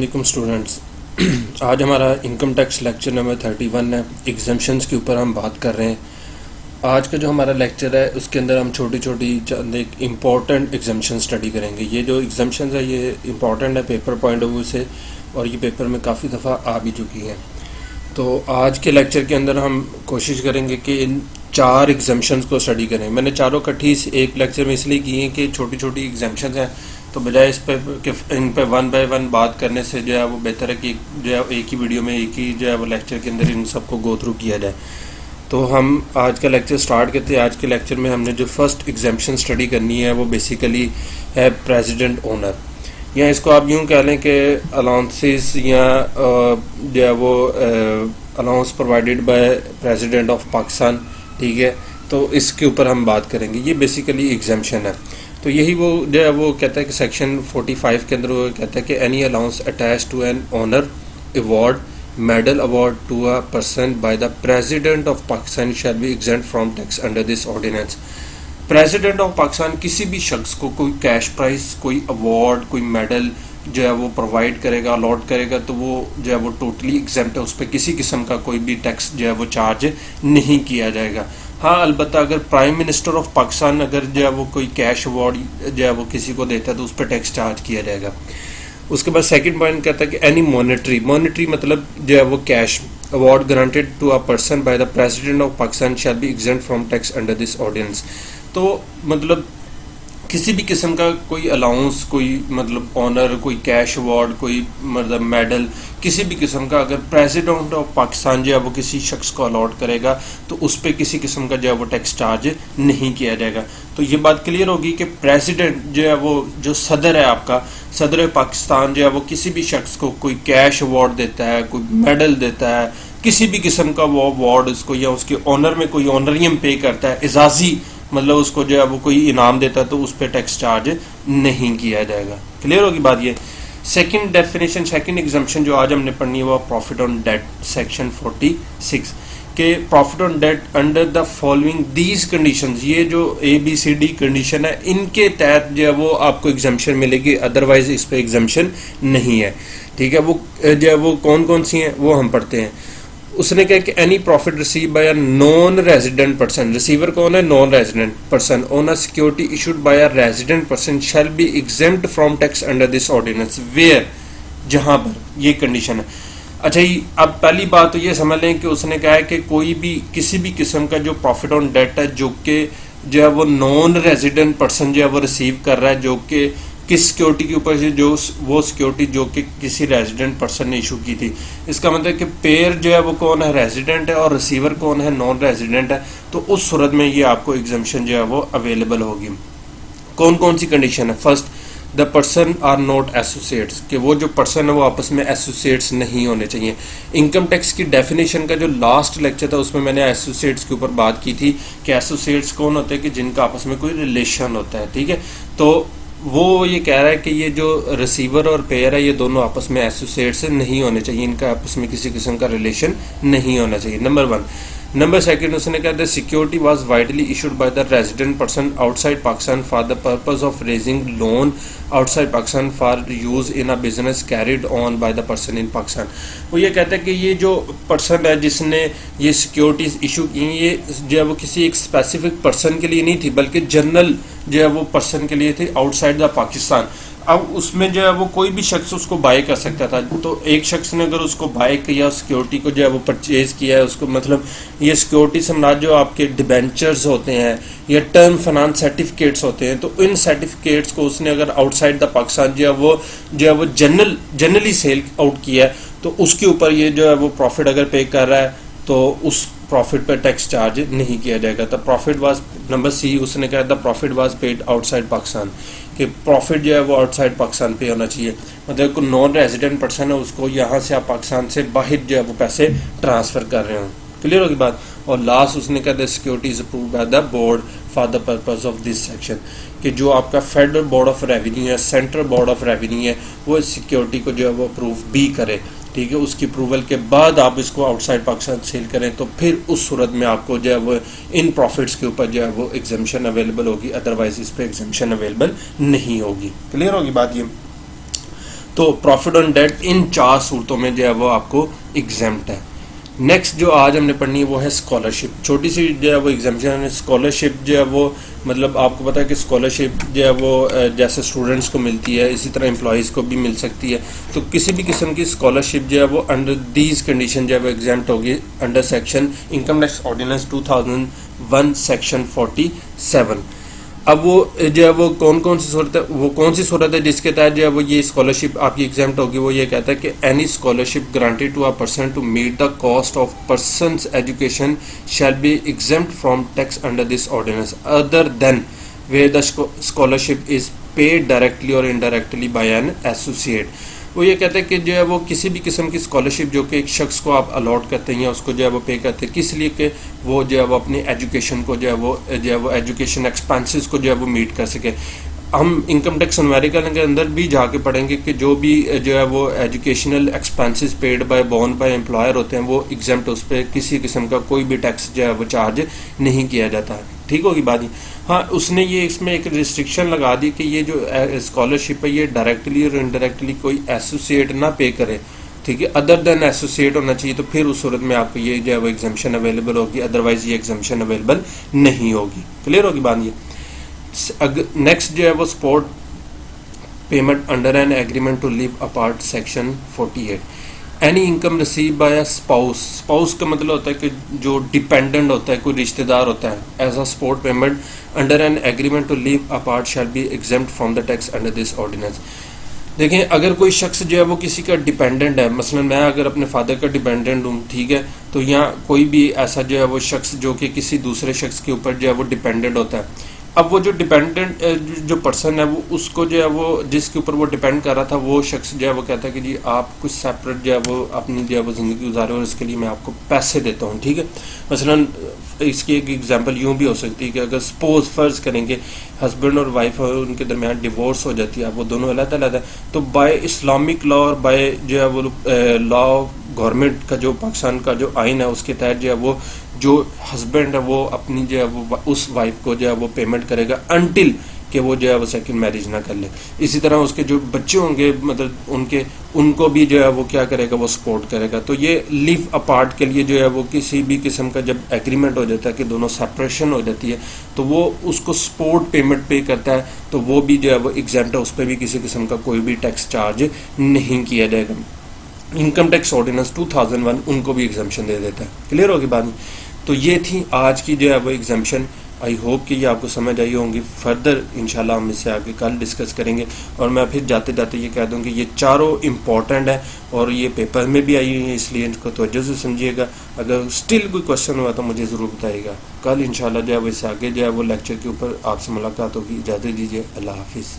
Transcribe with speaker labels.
Speaker 1: علیکم اسٹوڈنٹس. آج ہمارا انکم ٹیکس لیکچر نمبر 31 ہے. ایگزمپشنز کے اوپر ہم بات کر رہے ہیں. آج کا جو ہمارا لیکچر ہے اس کے اندر ہم چھوٹی چھوٹی چند ایک امپورٹنٹ ایگزمپشن اسٹڈی کریں گے. یہ جو ایگزمپشنز ہے یہ امپورٹنٹ ہے پیپر پوائنٹ آف ویو سے، اور یہ پیپر میں کافی دفعہ آ بھی چکی ہیں. تو آج کے لیکچر کے اندر ہم کوشش کریں گے کہ ان 4 ایگزمپشنز کو اسٹڈی کریں. میں نے چاروں کٹھی ایک لیکچر میں اس لیے کی ہیں کہ چھوٹی چھوٹی ایگزمپشنز ہیں، تو بجائے اس پہ کہ ان پہ 1 بائی 1 بات کرنے سے جو ہے وہ بہتر ہے کہ جو ہے ایک ہی ویڈیو میں ایک ہی جو ہے وہ لیکچر کے اندر ان سب کو گو تھرو کیا جائے. تو ہم آج کا لیکچر سٹارٹ کرتے ہیں. آج کے لیکچر میں ہم نے جو فرسٹ ایگزمپشن اسٹڈی کرنی ہے وہ بیسیکلی ہے پریزیڈنٹ اونر، یا اس کو آپ یوں کہہ لیں کہ الاؤنسز یا جو ہے وہ allowance provided by president of Pakistan. ٹھیک ہے، تو اس کے اوپر ہم بات کریں گے. یہ بیسیکلی ایگزمپشن ہے. تو یہی وہ جو ہے وہ کہتا ہے کہ سیکشن 45 کے اندر وہ کہتا ہے کہ any allowance attach to an honour award medal award to a person by the president of Pakistan shall be exempt from tax under this ordinance. President of Pakistan کسی بھی شخص کو کوئی کیش پرائز، کوئی ایوارڈ، کوئی میڈل جو ہے وہ پرووائڈ کرے گا، الاٹ کرے گا، تو وہ جو ہے وہ ٹوٹلی ایگزمپٹ ہے. اس پہ کسی قسم کا کوئی بھی ٹیکس جو ہے وہ چارج نہیں کیا جائے گا. ہاں البتہ اگر پرائم منسٹر آف پاکستان اگر جو ہے وہ کوئی کیش ایوارڈ جو ہے وہ کسی کو دیتا ہے تو اس پہ ٹیکس چارج کیا جائے گا. اس کے بعد سیکنڈ پوائنٹ کہتا ہے کہ اینی مونیٹری مطلب جو ہے وہ cash award granted to a person by the president of Pakistan shall be exempt from tax under this ordinance. تو مطلب کسی بھی قسم کا کوئی الاؤنس، کوئی مطلب آنر، کوئی کیش ایوارڈ، کوئی مطلب میڈل، کسی بھی قسم کا اگر پریزیڈنٹ آف پاکستان جو ہے وہ کسی شخص کو الاٹ کرے گا تو اس پہ کسی قسم کا جو ہے وہ ٹیکس چارج نہیں کیا جائے گا. تو یہ بات کلیئر ہوگی کہ پریزیڈنٹ جو ہے وہ جو صدر ہے، آپ کا صدر پاکستان جو ہے وہ کسی بھی شخص کو کوئی کیش ایوارڈ دیتا ہے، کوئی میڈل دیتا ہے، کسی بھی قسم کا وہ ایوارڈ اس کو یا اس کے آنر میں کوئی آنریم پے کرتا ہے، اعزازی مطلب اس کو جو ہے وہ کوئی انعام دیتا ہے، تو اس پہ ٹیکس چارج نہیں کیا جائے گا. کلیئر ہوگی بات. یہ سیکنڈ ڈیفینیشن، سیکنڈ ایگزمپشن جو آج ہم نے پڑھنی ہے وہ پروفٹ آن ڈیٹ سیکشن 46 کہ profit on debt under the following these conditions. یہ جو ABCD کنڈیشن ہے ان کے تحت جو ہے وہ آپ کو ایگزمپشن ملے گی، ادروائز اس پہ ایگزمپشن نہیں ہے. ٹھیک ہے، وہ جو ہے وہ کون سی ہیں وہ ہم پڑھتے ہیں. اس نے کہا کہ any profit receive by a non resident person, receiver کون ہے؟ Non resident person, on a security issued by a resident person shall be exempt from tax under this ordinance where, جہاں پر یہ کنڈیشن ہے. اچھا جی، اب پہلی بات تو یہ سمجھ لیں کہ اس نے کہا ہے کہ کوئی بھی کسی بھی قسم کا جو پروفٹ آن ڈیٹ ہے جو کہ جو ہے وہ نان ریزیڈنٹ پرسن جو ہے وہ ریسیو کر رہا ہے، جو کہ کس سیکورٹی کے اوپر سے، جو وہ سیکورٹی جو کہ کسی ریزیڈنٹ پرسن نے ایشو کی تھی. اس کا مطلب کہ پیئر جو ہے وہ کون ہے؟ ریزیڈنٹ ہے، اور ریسیور کون ہے؟ نان ریزیڈنٹ ہے. تو اس صورت میں یہ آپ کو ایگزمپشن جو ہے وہ اویلیبل ہوگی. کون سی کنڈیشن ہے؟ First, the person are not associates, کہ وہ جو پرسن ہے وہ آپس میں ایسوسیٹس نہیں ہونے چاہیے. انکم ٹیکس کی ڈیفینیشن کا جو لاسٹ لیکچر تھا اس میں نے ایسوسیٹس کے اوپر بات کی تھی کہ ایسوسیٹس کون ہوتے ہیں؟ کہ جن کا آپس میں کوئی ریلیشن ہوتا ہے. ٹھیک ہے، تو وہ یہ کہہ رہا ہے کہ یہ جو ریسیور اور پیئر ہے یہ دونوں آپس میں ایسوسیٹس نہیں ہونے چاہیے، ان کا آپس میں کسی قسم کا ریلیشن نہیں ہونا چاہیے. نمبر 1. نمبر سیکنڈ، اس نے کہا the security was widely issued by the resident person outside Pakistan for the purpose of raising loan outside Pakistan for use in a business carried on by the person in Pakistan. وہ یہ کہتا ہے کہ یہ جو پرسن ہے جس نے یہ سیکورٹیز ایشو کی ہیں، یہ جو ہے وہ کسی ایک اسپیسیفک پرسن کے لیے نہیں تھی بلکہ جنرل جو ہے وہ پرسن کے لیے تھی آؤٹ سائڈ دا پاکستان. اب اس میں جو ہے وہ کوئی بھی شخص اس کو بائی کر سکتا تھا. تو ایک شخص نے اگر اس کو بائی کیا، سیکورٹی کو جو ہے وہ پرچیز کیا ہے، اس کو مطلب یہ سیکورٹی سے مراد جو آپ کے ڈیبینچرز ہوتے ہیں یا ٹرم فنانس سرٹیفکیٹس ہوتے ہیں، تو ان سرٹیفکیٹس کو اس نے اگر آؤٹ سائڈ دا پاکستان جو ہے وہ جنرلی سیل آؤٹ کیا ہے، تو اس کے اوپر یہ جو ہے وہ پروفٹ اگر پے کر رہا ہے تو اس پروفٹ پہ ٹیکس چارج نہیں کیا جائے گا. تو پروفٹ واز نمبر سی، اس نے کہا the profit was paid outside Pakistan, کہ پروفٹ جو ہے وہ آؤٹ سائڈ پاکستان پہ ہونا چاہیے. مطلب کوئی نان ریزیڈنٹ پرسن ہے، اس کو یہاں سے آپ پاکستان سے باہر جو ہے وہ پیسے ٹرانسفر کر رہے ہوں. کلیئر ہوگی بات. اور لاسٹ اس نے کہا the security is approved by the board for the purpose of this section, کہ جو آپ کا فیڈرل بورڈ آف ریونیو ہے، سینٹرل بورڈ آف ریونیو ہے، وہ اس سیکورٹی کو جو ہے وہ اپروو بھی کرے. ٹھیک ہے، اس کی اپروول کے بعد آپ اس کو آؤٹ سائڈ پاکستان سیل کریں تو پھر اس صورت میں آپ کو جو ہے وہ ان پروفٹس کے اوپر جو ہے وہ ایگزمپشن اویلیبل ہوگی، ادروائز اس پہ ایگزمپشن اویلیبل نہیں ہوگی. کلیئر ہوگی بات. یہ تو پروفٹ آن ڈیٹ ان 4 صورتوں میں جو ہے وہ آپ کو ایگزمپٹ ہے. نیکسٹ جو آج ہم نے پڑھنی ہے وہ ہے اسکالرشپ. چھوٹی سی جو ہے وہ ایگزمپشن ہے. اسکالرشپ جو ہے وہ مطلب آپ کو پتا ہے کہ اسکالرشپ جو ہے وہ جیسے اسٹوڈنٹس کو ملتی ہے اسی طرح امپلائیز کو بھی مل سکتی ہے. تو کسی بھی قسم کی اسکالرشپ جو ہے وہ انڈر دیز کنڈیشن جو ہے وہ ایگزمپٹ ہوگی under section income tax ordinance 2001 section 47. اب وہ جو ہے وہ کون سی صورت ہے, وہ کون سی صورت ہے جس کے تحت جو ہے وہ یہ اسکالرشپ آپ کی ایگزمپٹ ہوگی. وہ یہ کہتا ہے کہ any scholarship granted to a person to meet the cost of persons education shall be exempt from tax under this ordinance other than where the scholarship is paid directly اور indirectly by an associate. وہ یہ کہتے ہیں کہ جو ہے وہ کسی بھی قسم کی اسکالرشپ جو کہ ایک شخص کو آپ الاٹ کرتے ہیں یا اس کو جو ہے وہ پے کرتے ہیں کس لیے کہ وہ جو ہے وہ اپنی ایجوکیشن کو جو ہے وہ ایجوکیشن ایکسپینسز کو جو ہے وہ میٹ کر سکے. ہم انکم ٹیکس انویریکل کے اندر بھی جا کے پڑھیں گے کہ جو بھی جو ہے وہ educational expenses paid by borne by employer ہوتے ہیں وہ ایگزمپٹ, اس پہ کسی قسم کا کوئی بھی ٹیکس جو ہے وہ چارج نہیں کیا جاتا ہے. ٹھیک ہوگی بات. ہاں اس نے یہ اس میں ایک ریسٹرکشن لگا دی کہ یہ جو اسکالرشپ ہے یہ ڈائریکٹلی اور انڈائریکٹلی کوئی ایسوسیٹ نہ پے کرے. ٹھیک ہے, ادر دین ایسوسیٹ ہونا چاہیے. تو پھر اس صورت میں آپ کو یہ جو ہے وہ ایگزمپشن اویلیبل ہوگی, ادروائز یہ ایگزمپشن اویلیبل نہیں ہوگی. کلیئر ہوگی بات. یہ نیکسٹ جو ہے وہ support payment under an agreement to live apart section 48. Any income receive by a spouse کا مطلب ہوتا ہے کہ جو ڈیپینڈنٹ ہوتا ہے, کوئی رشتہ دار ہوتا ہے, as a support payment under an agreement to live apart shall be exempt from the tax under this ordinance. دیکھیں اگر کوئی شخص جو ہے وہ کسی کا ڈیپینڈنٹ ہے, مثلا میں اگر اپنے فادر کا ڈیپینڈنٹ ہوں, ٹھیک ہے, تو یہاں کوئی بھی ایسا جو ہے وہ شخص جو کہ کسی دوسرے شخص کے اوپر جو ہے وہ ڈیپینڈنٹ ہوتا ہے. اب وہ جو ڈیپینڈنٹ جو پرسن ہے وہ اس کو جو ہے وہ جس کے اوپر وہ ڈیپینڈ کر رہا تھا وہ شخص جو ہے وہ کہتا ہے کہ جی آپ کچھ سیپریٹ جو ہے وہ اپنی جو ہے وہ زندگی گزارے اور اس کے لیے میں آپ کو پیسے دیتا ہوں. ٹھیک ہے, مثلا اس کی ایک ایگزامپل یوں بھی ہو سکتی ہے کہ اگر سپوز فرض کریں گے ہسبینڈ اور وائف اور ان کے درمیان ڈیورس ہو جاتی ہے, وہ دونوں علیحدہ علیحدہ, تو بائی اسلامک لا اور بائی جو ہے وہ لا گورنمنٹ کا جو پاکستان کا جو آئین ہے اس کے تحت جو ہے وہ جو ہسبینڈ ہے وہ اپنی جو ہے وہ اس وائف کو جو ہے وہ پیمنٹ کرے گا انٹل کہ وہ جو ہے وہ سیکنڈ میرج نہ کر لے. اسی طرح اس کے جو بچے ہوں گے مطلب ان کو بھی جو ہے وہ کیا کرے گا, وہ سپورٹ کرے گا. تو یہ لیو اپارٹ کے لیے جو ہے وہ کسی بھی قسم کا جب ایگریمنٹ ہو جاتا ہے کہ دونوں سپریشن ہو جاتی ہے تو وہ اس کو سپورٹ پیمنٹ پے کرتا ہے, تو وہ بھی جو ہے وہ ایگزمپٹ ہے, اس پہ بھی کسی قسم کا کوئی بھی ٹیکس چارج نہیں کیا جائے گا. انکم ٹیکس آرڈیننس 2001 ان کو بھی ایگزمپشن دے دیتا ہے. کلیئر ہوگی بات. تو یہ تھی آج کی جو ہے وہ ایگزمپشن. آئی ہوپ کہ یہ آپ کو سمجھ آئی ہوں گی. فردر انشاءاللہ ہم اس سے آگے کل ڈسکس کریں گے. اور میں پھر جاتے جاتے یہ کہہ دوں کہ یہ چاروں امپورٹنٹ ہیں اور یہ پیپر میں بھی آئی ہوئی ہیں, اس لیے ان کو توجہ سے سمجھیے گا. اگر اسٹل کوئی کوشچن ہوا تو مجھے ضرور بتائیے گا. کل انشاءاللہ جو ہے وہ اس سے آگے جو ہے وہ لیکچر کے اوپر آپ سے ملاقات ہوگی. اجازت دیجیے. اللہ حافظ.